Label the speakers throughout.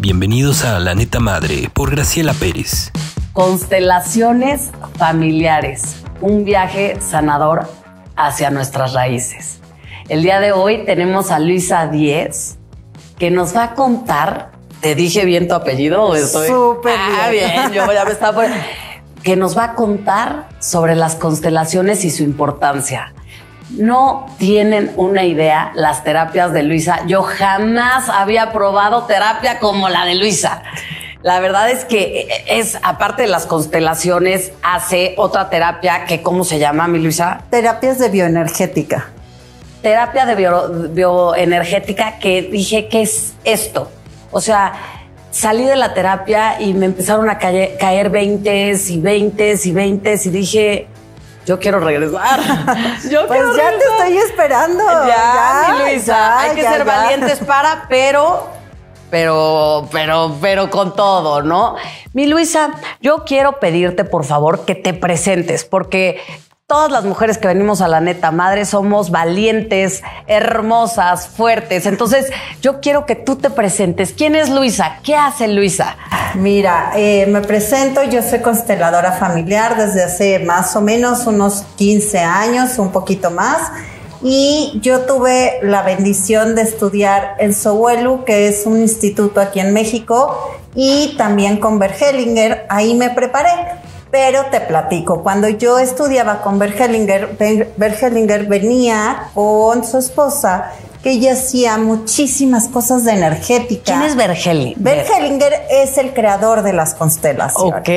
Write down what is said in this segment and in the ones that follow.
Speaker 1: bienvenidos a La Neta Madre por Graciela Pérez.
Speaker 2: Constelaciones familiares, un viaje sanador hacia nuestras raíces. El día de hoy tenemos a Luisa Díez, que nos va a contar. ¿Te dije bien tu apellido? ¿O estoy?
Speaker 3: Súper bien.
Speaker 2: Yo ya me estaba poniendo. Que nos va a contar sobre las constelaciones y su importancia. No tienen una idea las terapias de Luisa. Yo jamás había probado terapia como la de Luisa. La verdad es que aparte de las constelaciones, hace otra terapia que, ¿cómo se llama, mi Luisa?
Speaker 3: Terapias de bioenergética.
Speaker 2: Terapia de bioenergética, que dije, ¿qué es esto? O sea, salí de la terapia y me empezaron a caer 20 y dije, yo quiero regresar.
Speaker 3: Pues ya te estoy esperando.
Speaker 2: Ya, mi Luisa, hay que ser valientes pero con todo, ¿no? Mi Luisa, yo quiero pedirte, por favor, que te presentes, porque todas las mujeres que venimos a La Neta Madre somos valientes, hermosas, fuertes. Entonces, yo quiero que tú te presentes. ¿Quién es Luisa? ¿Qué hace Luisa?
Speaker 3: Mira, me presento. Yo soy consteladora familiar desde hace más o menos unos 15 años, un poquito más. Y yo tuve la bendición de estudiar en Sowelu, que es un instituto aquí en México, y también con Bert Hellinger. Ahí me preparé. Pero te platico, cuando yo estudiaba con Bert Hellinger venía con su esposa, que ella hacía muchísimas cosas de energética.
Speaker 2: ¿Quién es Bert Hellinger?
Speaker 3: Bert Hellinger es el creador de las constelaciones.
Speaker 2: Ok,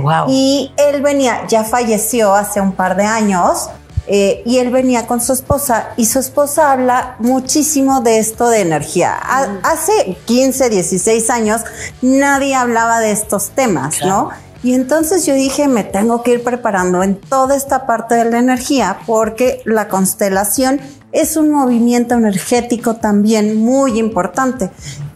Speaker 2: wow.
Speaker 3: Y él venía, ya falleció hace un par de años, y él venía con su esposa, y su esposa habla muchísimo de esto de energía. Hace 15, 16 años nadie hablaba de estos temas, claro, ¿no? Y entonces yo dije, me tengo que ir preparando en toda esta parte de la energía, porque la constelación es un movimiento energético también muy importante.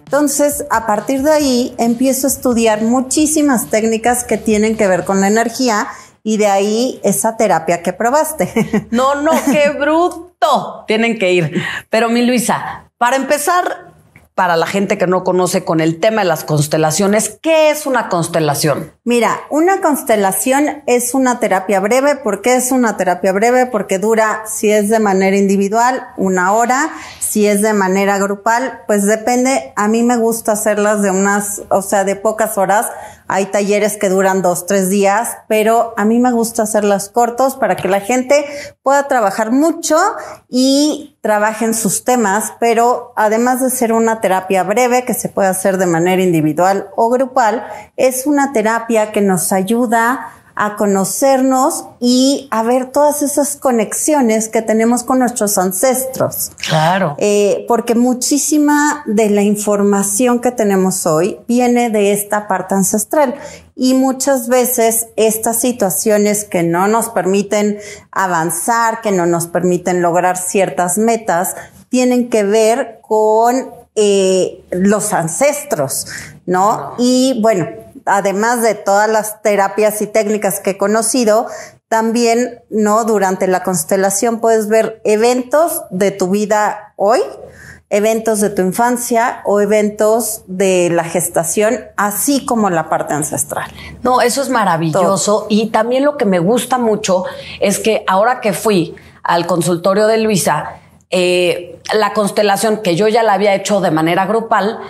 Speaker 3: Entonces, a partir de ahí, empiezo a estudiar muchísimas técnicas que tienen que ver con la energía, y de ahí esa terapia que probaste.
Speaker 2: No, qué bruto. Tienen que ir. Pero mi Luisa, para empezar, para la gente que no conoce con el tema de las constelaciones, ¿qué es una constelación?
Speaker 3: Mira, una constelación es una terapia breve. ¿Por qué es una terapia breve? Porque dura, si es de manera individual, 1 hora. Si es de manera grupal, pues depende. A mí me gusta hacerlas de pocas horas. Hay talleres que duran 2, 3 días, pero a mí me gusta hacerlas cortos para que la gente pueda trabajar mucho y trabaje en sus temas. Pero además de ser una terapia breve que se puede hacer de manera individual o grupal, es una terapia que nos ayuda a conocernos y a ver todas esas conexiones que tenemos con nuestros ancestros.
Speaker 2: Claro.
Speaker 3: Porque muchísima de la información que tenemos hoy viene de esta parte ancestral, y muchas veces estas situaciones que no nos permiten avanzar, que no nos permiten lograr ciertas metas, tienen que ver con los ancestros, ¿no? Y bueno, además de todas las terapias y técnicas que he conocido, también, ¿no? Durante la constelación puedes ver eventos de tu vida hoy, eventos de tu infancia o eventos de la gestación, así como la parte ancestral.
Speaker 2: No, eso es maravilloso. Todo. Y también lo que me gusta mucho es que ahora que fui al consultorio de Luisa, la constelación que yo ya la había hecho de manera grupal,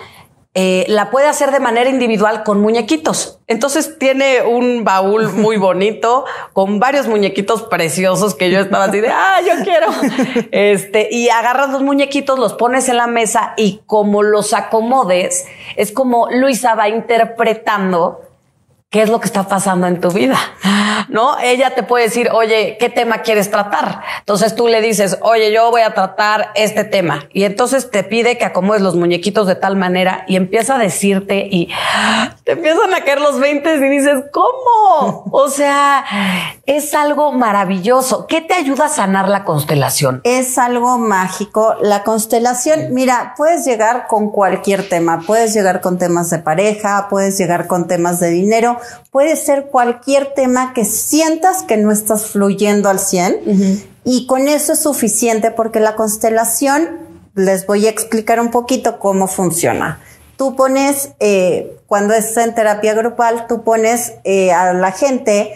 Speaker 2: la puede hacer de manera individual con muñequitos. Entonces tiene un baúl muy bonito con varios muñequitos preciosos que yo estaba así de, yo quiero. Y agarras los muñequitos, los pones en la mesa y como los acomodes, es como Luisa va interpretando qué es lo que está pasando en tu vida, ¿no? Ella te puede decir, oye, ¿qué tema quieres tratar? Entonces tú le dices, oye, yo voy a tratar este tema. Y entonces te pide que acomodes los muñequitos de tal manera y empieza a decirte y te empiezan a caer los 20 y dices, ¿cómo? O sea, es algo maravilloso. ¿Qué te ayuda a sanar la constelación?
Speaker 3: Es algo mágico. La constelación, mira, puedes llegar con cualquier tema. Puedes llegar con temas de pareja, puedes llegar con temas de dinero, puede ser cualquier tema que sientas que no estás fluyendo al 100, y con eso es suficiente, porque la constelación, les voy a explicar un poquito cómo funciona. tú pones, cuando es en terapia grupal, tú pones a la gente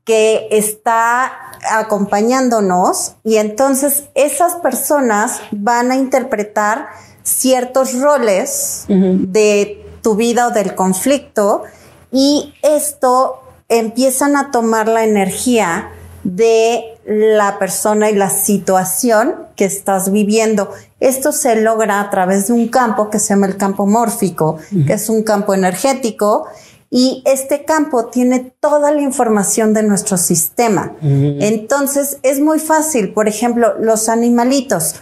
Speaker 3: que está acompañándonos y entonces esas personas van a interpretar ciertos roles de tu vida o del conflicto y esto empiezan a tomar la energía de la persona y la situación que estás viviendo. Esto se logra a través de un campo que se llama el campo mórfico, que es un campo energético, y este campo tiene toda la información de nuestro sistema. Entonces, es muy fácil. Por ejemplo, los animalitos,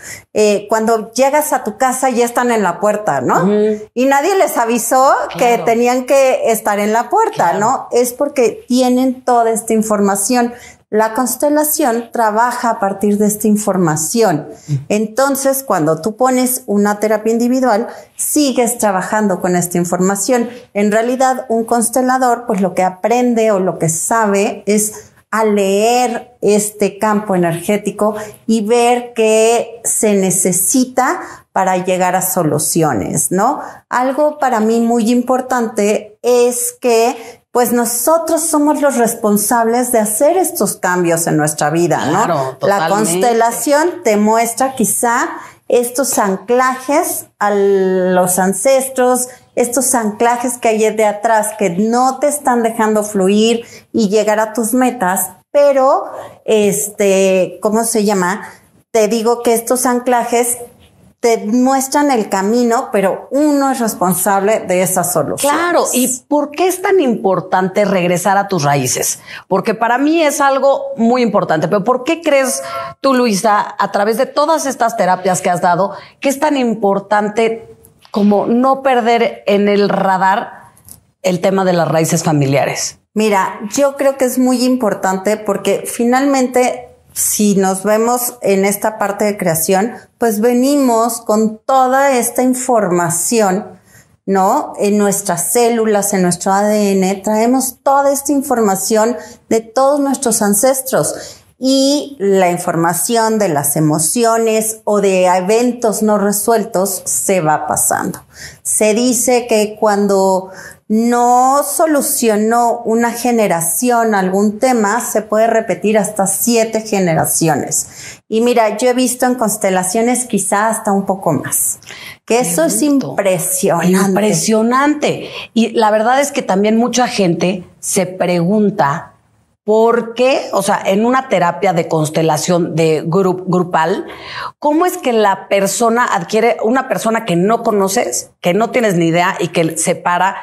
Speaker 3: cuando llegas a tu casa ya están en la puerta, ¿no? Y nadie les avisó que tenían que estar en la puerta, ¿no? Es porque tienen toda esta información. La constelación trabaja a partir de esta información. Entonces, cuando tú pones una terapia individual, sigues trabajando con esta información. En realidad, un constelador, pues lo que aprende o lo que sabe es a leer este campo energético y ver qué se necesita para llegar a soluciones, ¿no? Algo para mí muy importante es que pues nosotros somos los responsables de hacer estos cambios en nuestra vida, ¿no?
Speaker 2: Claro,
Speaker 3: la constelación te muestra quizá estos anclajes a los ancestros, estos anclajes que hay de atrás que no te están dejando fluir y llegar a tus metas, pero ¿cómo se llama? Te digo que estos anclajes te muestran el camino, pero uno es responsable de esa solución.
Speaker 2: Claro, ¿y por qué es tan importante regresar a tus raíces? Porque para mí es algo muy importante, pero ¿por qué crees tú, Luisa, a través de todas estas terapias que has dado, que es tan importante como no perder en el radar el tema de las raíces familiares?
Speaker 3: Mira, yo creo que es muy importante porque finalmente, si nos vemos en esta parte de creación, pues venimos con toda esta información, ¿no? En nuestras células, en nuestro ADN, traemos toda esta información de todos nuestros ancestros y la información de las emociones o de eventos no resueltos se va pasando. Se dice que cuando no solucionó una generación algún tema, se puede repetir hasta 7 generaciones. Y mira, yo he visto en constelaciones quizá hasta un poco más. Que eso es impresionante.
Speaker 2: Impresionante. Y la verdad es que también mucha gente se pregunta por qué, o sea, en una terapia de constelación de grupal, ¿cómo es que la persona adquiere, una persona que no conoces, que no tienes ni idea y que se para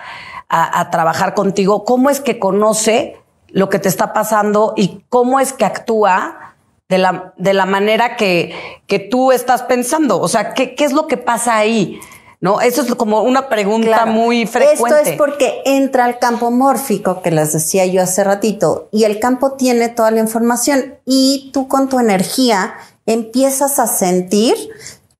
Speaker 2: a trabajar contigo, cómo es que conoce lo que te está pasando y cómo es que actúa de la manera que tú estás pensando? O sea, ¿qué es lo que pasa ahí? ¿No? Eso es como una pregunta muy frecuente.
Speaker 3: Esto es porque entra al campo mórfico, que les decía yo hace ratito, y el campo tiene toda la información y tú con tu energía empiezas a sentir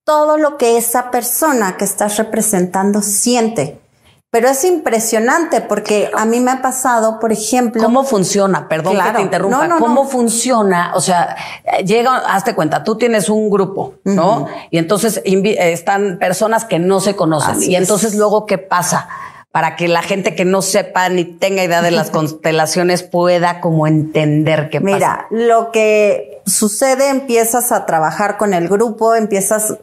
Speaker 3: todo lo que esa persona que estás representando siente. Pero es impresionante porque a mí me ha pasado, por ejemplo...
Speaker 2: ¿Cómo funciona? Perdón que te interrumpa. ¿Cómo funciona? O sea, hazte cuenta, tú tienes un grupo, ¿no? Y entonces están personas que no se conocen.
Speaker 3: Así
Speaker 2: y entonces luego, ¿qué pasa? Para que la gente que no sepa ni tenga idea de las constelaciones pueda como entender qué pasa.
Speaker 3: Mira, lo que sucede, empiezas a trabajar con el grupo, empiezas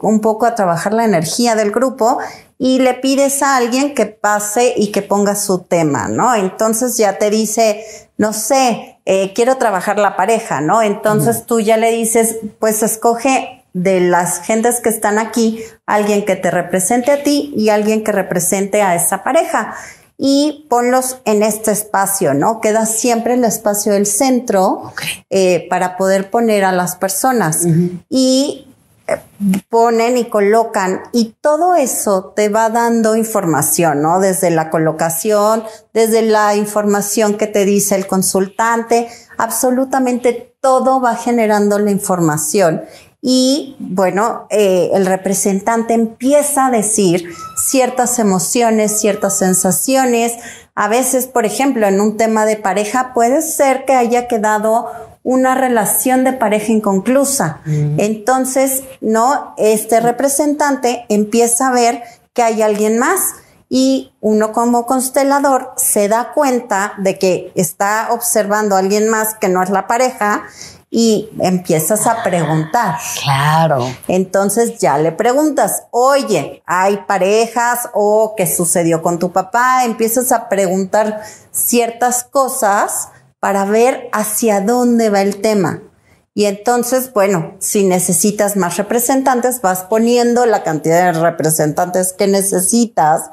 Speaker 3: un poco a trabajar la energía del grupo y le pides a alguien que pase y que ponga su tema, ¿no? Entonces ya te dice, no sé, quiero trabajar la pareja, ¿no? Entonces tú ya le dices, pues escoge de las gentes que están aquí, alguien que te represente a ti y alguien que represente a esa pareja. Y ponlos en este espacio, ¿no? Queda siempre el espacio del centro para poder poner a las personas. Y ponen y colocan y todo eso te va dando información, ¿no? Desde la colocación, desde la información que te dice el consultante, absolutamente todo va generando la información. Y bueno, el representante empieza a decir ciertas emociones, ciertas sensaciones. A veces, por ejemplo, en un tema de pareja puede ser que haya quedado una relación de pareja inconclusa. Entonces, ¿no? Este representante empieza a ver que hay alguien más. Y uno como constelador se da cuenta de que está observando a alguien más que no es la pareja y empiezas a preguntar.
Speaker 2: Claro.
Speaker 3: Entonces ya le preguntas, oye, ¿hay parejas o qué sucedió con tu papá? Empiezas a preguntar ciertas cosas para ver hacia dónde va el tema. Y entonces, bueno, si necesitas más representantes, vas poniendo la cantidad de representantes que necesitas.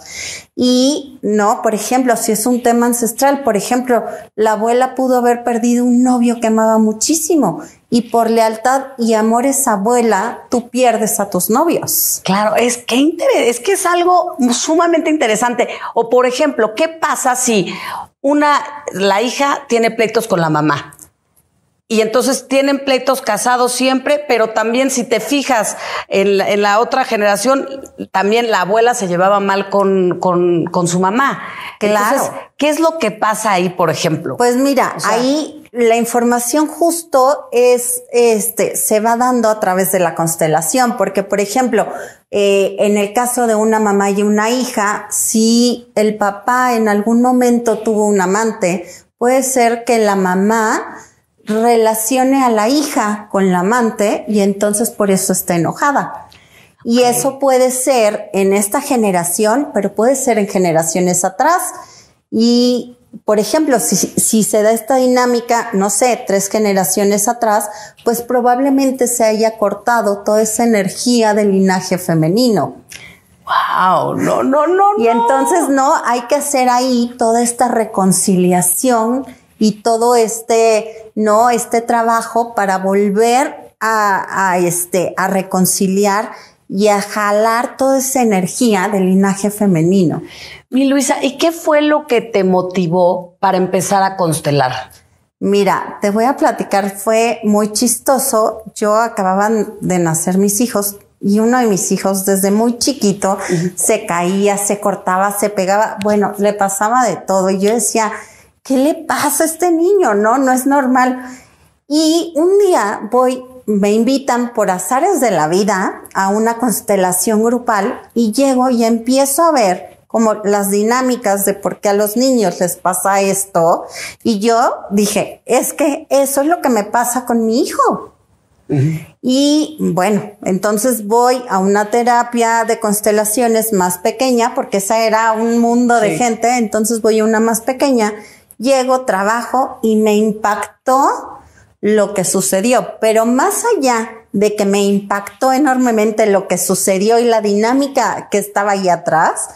Speaker 3: Y no, por ejemplo, si es un tema ancestral, por ejemplo, la abuela pudo haber perdido un novio que amaba muchísimo. Y por lealtad y amor a esa abuela, tú pierdes a tus novios.
Speaker 2: Claro, es que es algo sumamente interesante. O por ejemplo, ¿qué pasa si la hija tiene pleitos con la mamá? Y entonces tienen pleitos casados siempre, pero también si te fijas en la otra generación, también la abuela se llevaba mal con su mamá.
Speaker 3: Claro.
Speaker 2: Entonces, ¿qué es lo que pasa ahí, por ejemplo?
Speaker 3: Pues mira, ahí la información justo se va dando a través de la constelación, porque por ejemplo, en el caso de una mamá y una hija, si el papá en algún momento tuvo un amante, puede ser que la mamá relacione a la hija con la amante y entonces por eso está enojada. Y eso puede ser en esta generación, pero puede ser en generaciones atrás. Y, por ejemplo, si se da esta dinámica, no sé, 3 generaciones atrás, pues probablemente se haya cortado toda esa energía del linaje femenino.
Speaker 2: ¡Wow! No.
Speaker 3: Y entonces, hay que hacer ahí toda esta reconciliación y todo este trabajo para volver a reconciliar y a jalar toda esa energía del linaje femenino.
Speaker 2: Mi Luisa, ¿y qué fue lo que te motivó para empezar a constelar?
Speaker 3: Mira, te voy a platicar, fue muy chistoso. Yo acababan de nacer mis hijos y uno de mis hijos desde muy chiquito se caía, se cortaba, se pegaba, bueno, le pasaba de todo y yo decía, ¿qué le pasa a este niño? No es normal. Y un día me invitan por azares de la vida a una constelación grupal y llego y empiezo a ver como las dinámicas de por qué a los niños les pasa esto. Y yo dije, es que eso es lo que me pasa con mi hijo. Y bueno, entonces voy a una terapia de constelaciones más pequeña, porque esa era un mundo de gente, entonces voy a una más pequeña. Llego, trabajo y me impactó lo que sucedió, pero más allá de que me impactó enormemente lo que sucedió y la dinámica que estaba ahí atrás,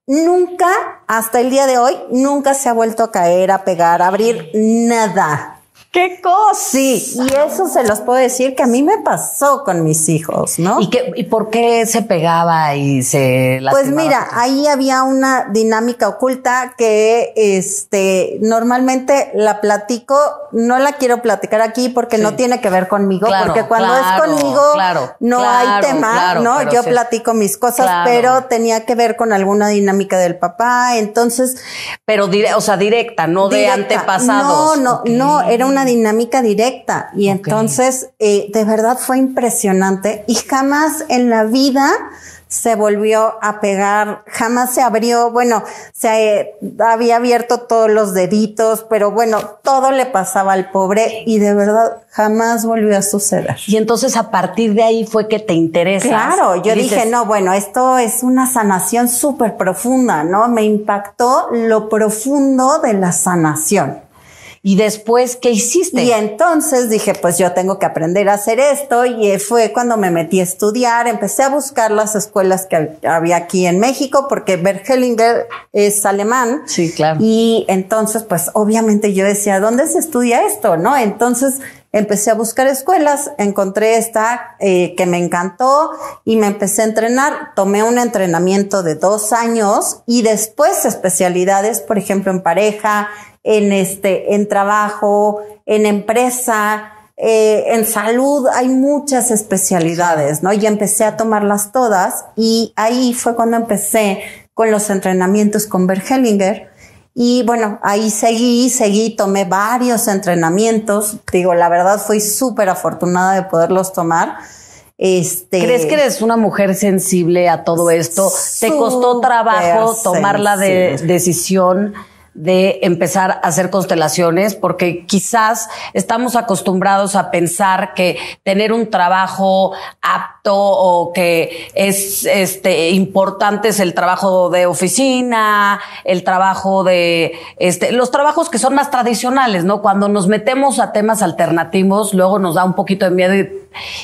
Speaker 3: nunca, hasta el día de hoy, nunca se ha vuelto a caer, a pegar, a abrir, nada.
Speaker 2: ¡Qué cosa!
Speaker 3: Sí, y eso se los puedo decir que a mí me pasó con mis hijos, ¿no?
Speaker 2: ¿Y por qué se pegaba y se lastimaba?
Speaker 3: Pues mira, ahí había una dinámica oculta que normalmente la platico, no la quiero platicar aquí porque no tiene que ver conmigo, porque cuando es conmigo no hay tema, ¿no? Yo platico mis cosas, pero tenía que ver con alguna dinámica del papá, entonces...
Speaker 2: Pero, directa, no directa, de antepasados.
Speaker 3: No, era una dinámica directa y entonces de verdad fue impresionante y jamás en la vida se volvió a pegar, jamás se abrió, bueno, se había abierto todos los deditos, pero bueno, todo le pasaba al pobre y de verdad jamás volvió a suceder.
Speaker 2: Y entonces a partir de ahí fue que te interesas.
Speaker 3: Claro, yo dije, no, bueno, esto es una sanación súper profunda, ¿no? Me impactó lo profundo de la sanación.
Speaker 2: ¿Y después qué hiciste?
Speaker 3: Y entonces dije, pues yo tengo que aprender a hacer esto y fue cuando me metí a estudiar, empecé a buscar las escuelas que había aquí en México porque Bert Hellinger es alemán.
Speaker 2: Sí, claro.
Speaker 3: Y entonces, pues obviamente yo decía, ¿dónde se estudia esto? ¿No? Entonces empecé a buscar escuelas, encontré esta que me encantó y me empecé a entrenar. Tomé un entrenamiento de 2 años y después especialidades, por ejemplo, en pareja, en trabajo, en empresa, en salud, hay muchas especialidades, ¿no? Y empecé a tomarlas todas y ahí fue cuando empecé con los entrenamientos con Bert Hellinger. Y bueno, ahí seguí, tomé varios entrenamientos. Digo, la verdad fui súper afortunada de poderlos tomar.
Speaker 2: ¿Crees que eres una mujer sensible a todo esto? ¿Te costó trabajo tomar la decisión de empezar a hacer constelaciones? Porque quizás estamos acostumbrados a pensar que tener un trabajo apto o que es importante es el trabajo de oficina, el trabajo de los trabajos que son más tradicionales, ¿no? Cuando nos metemos a temas alternativos, luego nos da un poquito de miedo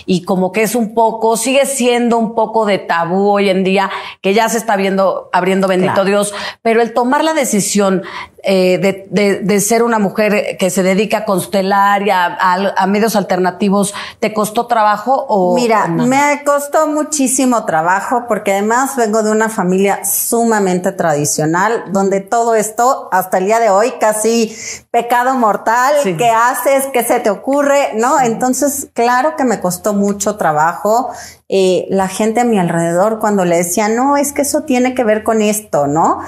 Speaker 2: y como que es un poco, sigue siendo un poco de tabú hoy en día, que ya se está abriendo, bendito claro. Dios, pero el tomar la decisión de ser una mujer que se dedica a constelar y a medios alternativos, ¿te costó trabajo o?
Speaker 3: Mira, no? Me costó muchísimo trabajo porque además vengo de una familia sumamente tradicional, donde todo esto, hasta el día de hoy, casi pecado mortal, sí. ¿Qué haces? ¿Qué se te ocurre? ¿No? Entonces, claro que me costó mucho trabajo. La gente a mi alrededor, cuando le decía, no, es que eso tiene que ver con esto, ¿no?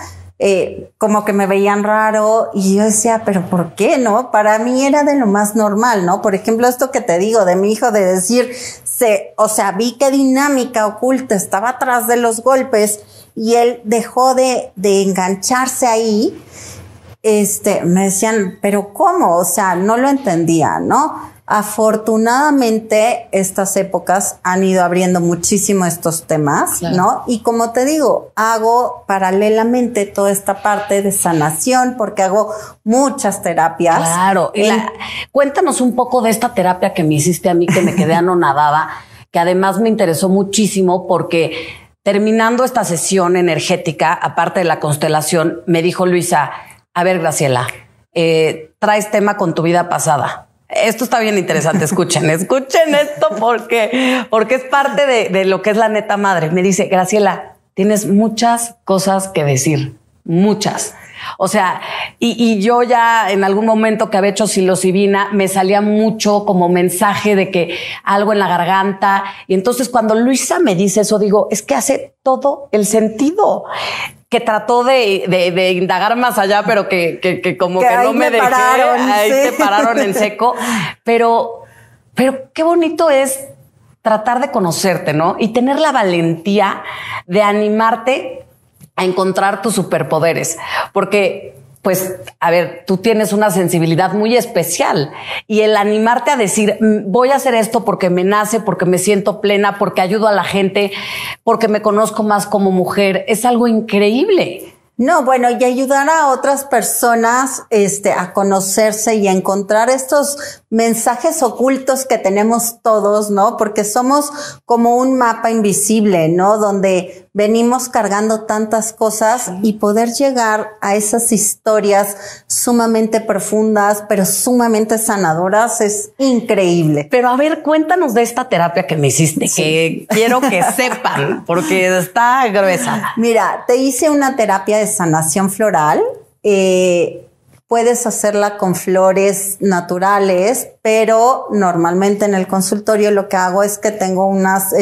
Speaker 3: Como que me veían raro y yo decía, pero ¿por qué no? Para mí era de lo más normal, ¿no? Por ejemplo, esto que te digo de mi hijo, de decir, vi qué dinámica oculta estaba atrás de los golpes y él dejó de engancharse ahí. Me decían, pero ¿cómo? O sea, no lo entendía, ¿no? Afortunadamente, estas épocas han ido abriendo muchísimo estos temas, claro. ¿No? Y como te digo, hago paralelamente toda esta parte de sanación porque hago muchas terapias.
Speaker 2: Claro. Cuéntanos un poco de esta terapia que me hiciste a mí, que me quedé anonadada, que además me interesó muchísimo porque terminando esta sesión energética, aparte de la constelación, me dijo Luisa, a ver, Graciela, traes tema con tu vida pasada. Esto está bien interesante, escuchen esto porque es parte de lo que es la neta madre. Me dice, Graciela, tienes muchas cosas que decir, muchas. O sea, y yo ya en algún momento que había hecho psilocibina, me salía mucho como mensaje de que algo en la garganta. Y entonces cuando Luisa me dice eso, digo, es que hace todo el sentido. Que trató de indagar más allá, pero que como que no me dejé, ahí sí. Te pararon en seco. Pero qué bonito es tratar de conocerte, ¿no? Y tener la valentía de animarte a encontrar tus superpoderes. Porque, pues, a ver, tú tienes una sensibilidad muy especial y el animarte a decir, voy a hacer esto porque me nace, porque me siento plena, porque ayudo a la gente, porque me conozco más como mujer, es algo increíble.
Speaker 3: No, bueno, y ayudar a otras personas, a conocerse y a encontrar estos mensajes ocultos que tenemos todos, ¿no? Porque somos como un mapa invisible, ¿no? Donde venimos cargando tantas cosas y poder llegar a esas historias sumamente profundas, pero sumamente sanadoras es increíble.
Speaker 2: Pero a ver, cuéntanos de esta terapia que me hiciste, sí. Que quiero que sepan, porque está gruesa.
Speaker 3: Mira, te hice una terapia de sanación floral. Puedes hacerla con flores naturales, pero normalmente en el consultorio lo que hago es que tengo unas,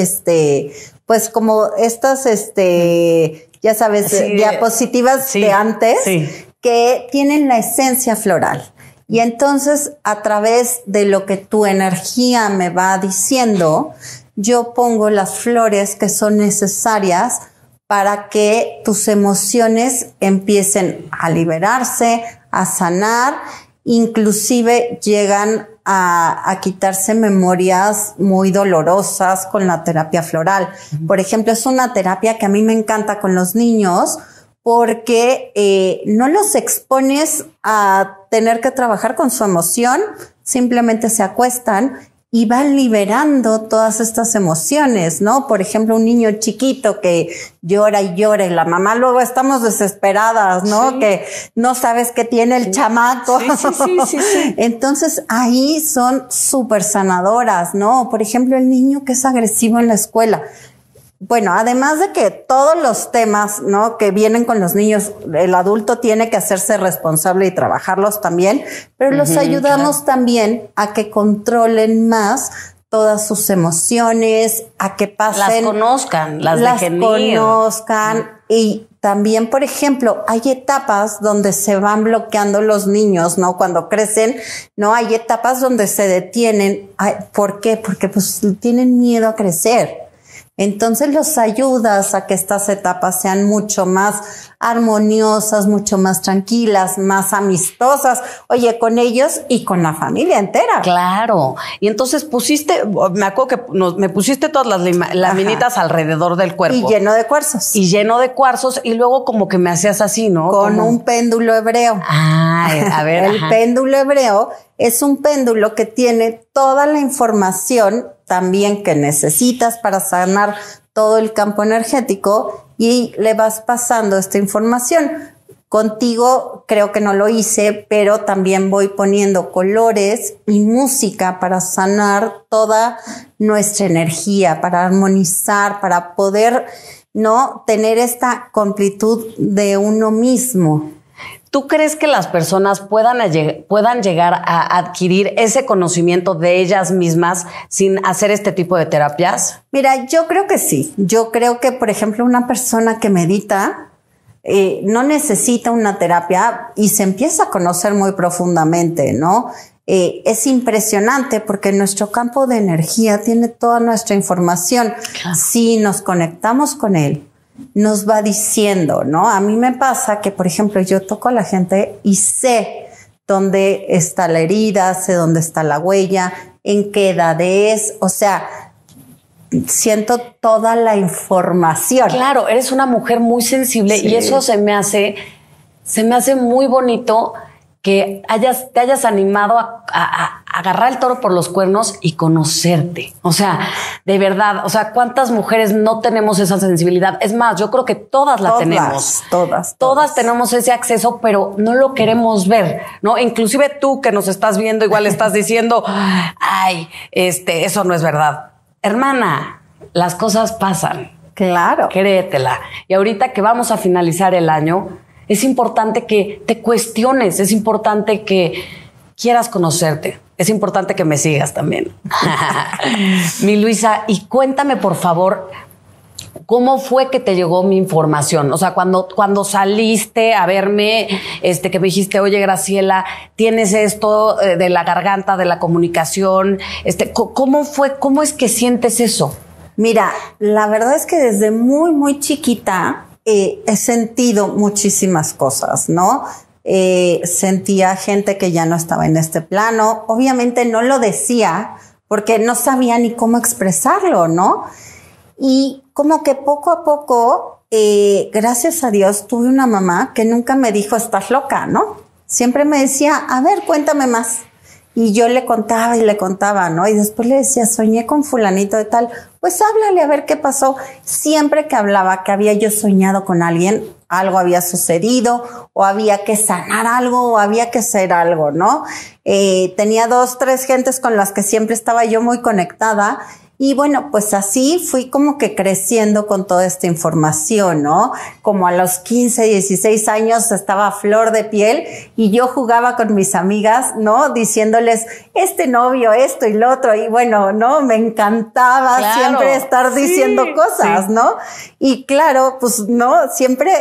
Speaker 3: pues como estas, ya sabes, sí, diapositivas sí, de antes, sí. Que tienen la esencia floral. Y entonces, a través de lo que tu energía me va diciendo, yo pongo las flores que son necesarias para que tus emociones empiecen a liberarse, a sanar, inclusive llegan a quitarse memorias muy dolorosas con la terapia floral. Por ejemplo, es una terapia que a mí me encanta con los niños porque no los expones a tener que trabajar con su emoción, simplemente se acuestan y van liberando todas estas emociones, ¿no? Por ejemplo, un niño chiquito que llora y llora y la mamá luego estamos desesperadas, ¿no? Sí. Que no sabes qué tiene el chamaco. Sí. Entonces, ahí son súper sanadoras, ¿no? Por ejemplo, el niño que es agresivo en la escuela. Bueno, además de que todos los temas, ¿no? Que vienen con los niños, el adulto tiene que hacerse responsable y trabajarlos también, pero los ayudamos también a que controlen más todas sus emociones, a que pasen.
Speaker 2: Las conozcan, las dejen ir.
Speaker 3: Y también, por ejemplo, hay etapas donde se van bloqueando los niños, ¿no? Cuando crecen, ¿no? Hay etapas donde se detienen. ¿Por qué? Porque pues tienen miedo a crecer. Entonces los ayudas a que estas etapas sean mucho más armoniosas, mucho más tranquilas, más amistosas, oye, con ellos y con la familia entera.
Speaker 2: Claro. Y entonces me acuerdo que me pusiste todas las laminitas alrededor del cuerpo.
Speaker 3: Y lleno de cuarzos.
Speaker 2: Y luego como que me hacías así, ¿no?
Speaker 3: Con un péndulo hebreo.
Speaker 2: A ver.
Speaker 3: El péndulo hebreo es un péndulo que tiene toda la información también que necesitas para sanar todo el campo energético y le vas pasando esta información. Contigo creo que no lo hice, pero también voy poniendo colores y música para sanar toda nuestra energía, para armonizar, para poder, ¿no?, tener esta completud de uno mismo.
Speaker 2: ¿Tú crees que las personas puedan llegar a adquirir ese conocimiento de ellas mismas sin hacer este tipo de terapias?
Speaker 3: Mira, yo creo que sí. Yo creo que, por ejemplo, una persona que medita no necesita una terapia y se empieza a conocer muy profundamente, ¿no? Es impresionante porque nuestro campo de energía tiene toda nuestra información. Claro. Si nos conectamos con él, nos va diciendo, ¿no? A mí me pasa que, por ejemplo, yo toco a la gente y sé dónde está la herida, sé dónde está la huella, en qué edad es, o sea, siento toda la información.
Speaker 2: Claro, eres una mujer muy sensible, sí. Y eso se me hace muy bonito que te hayas animado a agarrar el toro por los cuernos y conocerte. O sea, de verdad, o sea, ¿cuántas mujeres no tenemos esa sensibilidad? Es más, yo creo que todas la tenemos. Todas tenemos ese acceso, pero no lo queremos ver, ¿no? Inclusive tú que nos estás viendo, igual estás diciendo, ay, eso no es verdad. Hermana, las cosas pasan.
Speaker 3: Claro.
Speaker 2: Créetela. Y ahorita que vamos a finalizar el año, es importante que te cuestiones, es importante que quieras conocerte, es importante que me sigas también. Mi Luisa, y cuéntame por favor, ¿cómo fue que te llegó mi información? O sea, cuando saliste a verme, que me dijiste, oye, Graciela, tienes esto de la garganta, de la comunicación, ¿cómo fue? ¿Cómo es que sientes eso?
Speaker 3: Mira, la verdad es que desde muy, muy chiquita he sentido muchísimas cosas, ¿no? Sentía gente que ya no estaba en este plano. Obviamente no lo decía porque no sabía ni cómo expresarlo, ¿no? Y como que poco a poco, gracias a Dios, tuve una mamá que nunca me dijo, estás loca, ¿no? Siempre me decía, a ver, cuéntame más. Y yo le contaba y le contaba, ¿no? Y después le decía, soñé con fulanito de tal. Pues háblale a ver qué pasó. Siempre que hablaba que había yo soñado con alguien, algo había sucedido, o había que sanar algo, o había que hacer algo, ¿no? Tenía 2, 3 gentes con las que siempre estaba yo muy conectada. Y bueno, pues así fui como que creciendo con toda esta información, ¿no? Como a los 15, 16 años estaba a flor de piel y yo jugaba con mis amigas, ¿no? Diciéndoles, este novio, esto y lo otro. Y bueno, ¿no? Me encantaba siempre estar diciendo cosas, ¿no? Y claro, pues, ¿no? Siempre...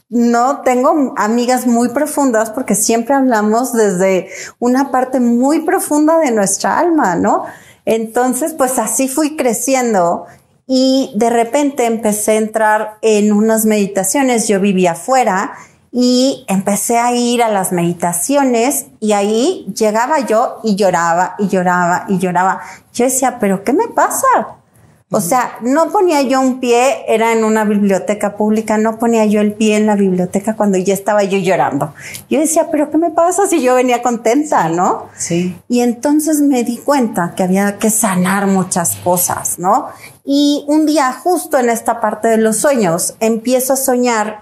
Speaker 3: No, tengo amigas muy profundas porque siempre hablamos desde una parte muy profunda de nuestra alma, ¿no? Entonces, pues así fui creciendo y de repente empecé a entrar en unas meditaciones. Yo vivía afuera y empecé a ir a las meditaciones y ahí llegaba yo y lloraba y lloraba y lloraba. Yo decía, ¿pero qué me pasa? O sea, no ponía yo un pie, era en una biblioteca pública, no ponía yo el pie en la biblioteca cuando ya estaba yo llorando. Yo decía, ¿pero qué me pasa si yo venía contenta, no?
Speaker 2: Sí.
Speaker 3: Y entonces me di cuenta que había que sanar muchas cosas, ¿no? Y un día, justo en esta parte de los sueños, empiezo a soñar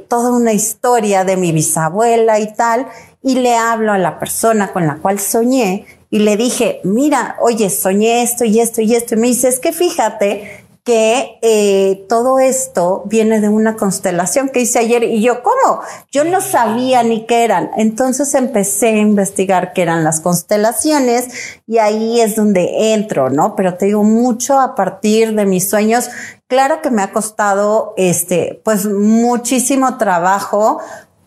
Speaker 3: toda una historia de mi bisabuela y tal, y le hablo a la persona con la cual soñé, y le dije, mira, oye, soñé esto y esto y esto. Y me dice, es que fíjate que todo esto viene de una constelación que hice ayer. Y yo, ¿cómo? Yo no sabía ni qué eran. Entonces empecé a investigar qué eran las constelaciones y ahí es donde entro, ¿no? Pero te digo, mucho a partir de mis sueños. Claro que me ha costado, pues muchísimo trabajo,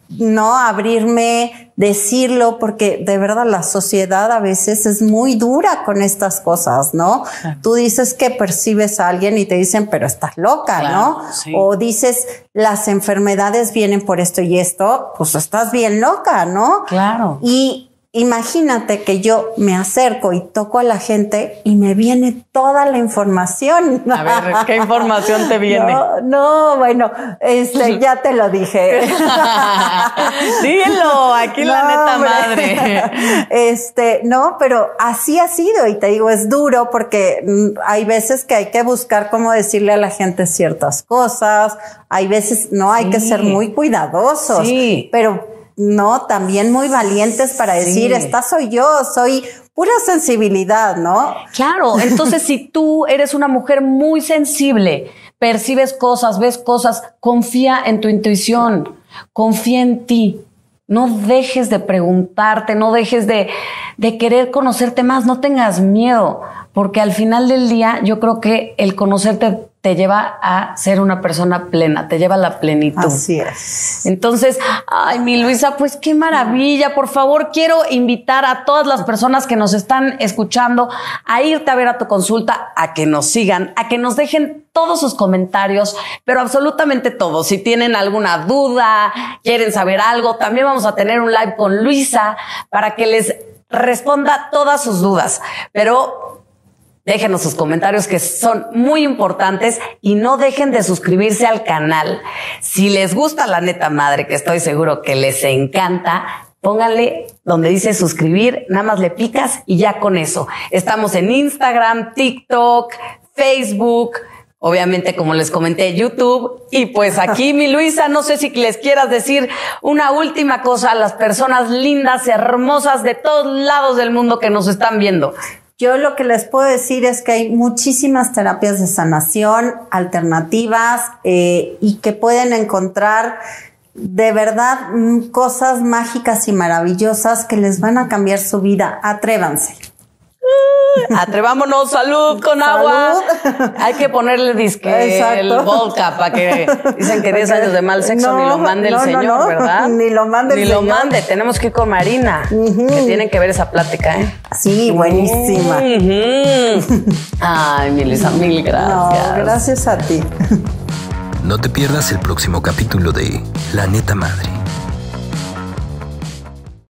Speaker 3: no abrirme, decirlo, porque de verdad la sociedad a veces es muy dura con estas cosas, ¿no? Claro. Tú dices que percibes a alguien y te dicen, pero estás loca, claro, ¿no? Sí. O dices, las enfermedades vienen por esto y esto, pues estás bien loca, ¿no?
Speaker 2: Claro.
Speaker 3: Y imagínate que yo me acerco y toco a la gente y me viene toda la información.
Speaker 2: A ver, ¿qué información te viene?
Speaker 3: No, bueno, ya te lo dije.
Speaker 2: Dilo, aquí la neta madre.
Speaker 3: No, pero así ha sido y te digo, es duro porque hay veces que hay que buscar cómo decirle a la gente ciertas cosas. Hay veces, hay que ser muy cuidadosos. Sí. Pero no, también muy valientes para decir, esta soy yo, soy pura sensibilidad, ¿no?
Speaker 2: Claro, entonces si tú eres una mujer muy sensible, percibes cosas, ves cosas, confía en tu intuición, confía en ti. No dejes de preguntarte, no dejes de querer conocerte más, no tengas miedo, porque al final del día yo creo que el conocerte te lleva a ser una persona plena, te lleva a la plenitud.
Speaker 3: Así es.
Speaker 2: Entonces, ay, mi Luisa, pues qué maravilla. Por favor, quiero invitar a todas las personas que nos están escuchando a irte a ver a tu consulta, a que nos sigan, a que nos dejen todos sus comentarios, pero absolutamente todos. Si tienen alguna duda, quieren saber algo, también vamos a tener un live con Luisa para que les responda todas sus dudas. Pero déjenos sus comentarios que son muy importantes y no dejen de suscribirse al canal. Si les gusta la neta madre, que estoy seguro que les encanta, pónganle donde dice suscribir, nada más le picas y ya con eso. Estamos en Instagram, TikTok, Facebook, obviamente como les comenté, YouTube. Y pues aquí, mi Luisa, no sé si les quieras decir una última cosa a las personas lindas, hermosas de todos lados del mundo que nos están viendo.
Speaker 3: Yo lo que les puedo decir es que hay muchísimas terapias de sanación alternativas y que pueden encontrar de verdad cosas mágicas y maravillosas que les van a cambiar su vida. Atrévanse.
Speaker 2: Atrevámonos, salud con agua. Hay que ponerle disque el vodka para que dicen que 10 años de mal sexo ni lo mande el señor, ¿verdad?
Speaker 3: Ni lo mande el señor.
Speaker 2: Ni lo mande, tenemos que ir con Marina, que tienen que ver esa plática, ¿eh?
Speaker 3: Sí, buenísima.
Speaker 2: Ay, mi Luisa, mil gracias.
Speaker 3: No, gracias a ti.
Speaker 1: No te pierdas el próximo capítulo de La Neta Madre.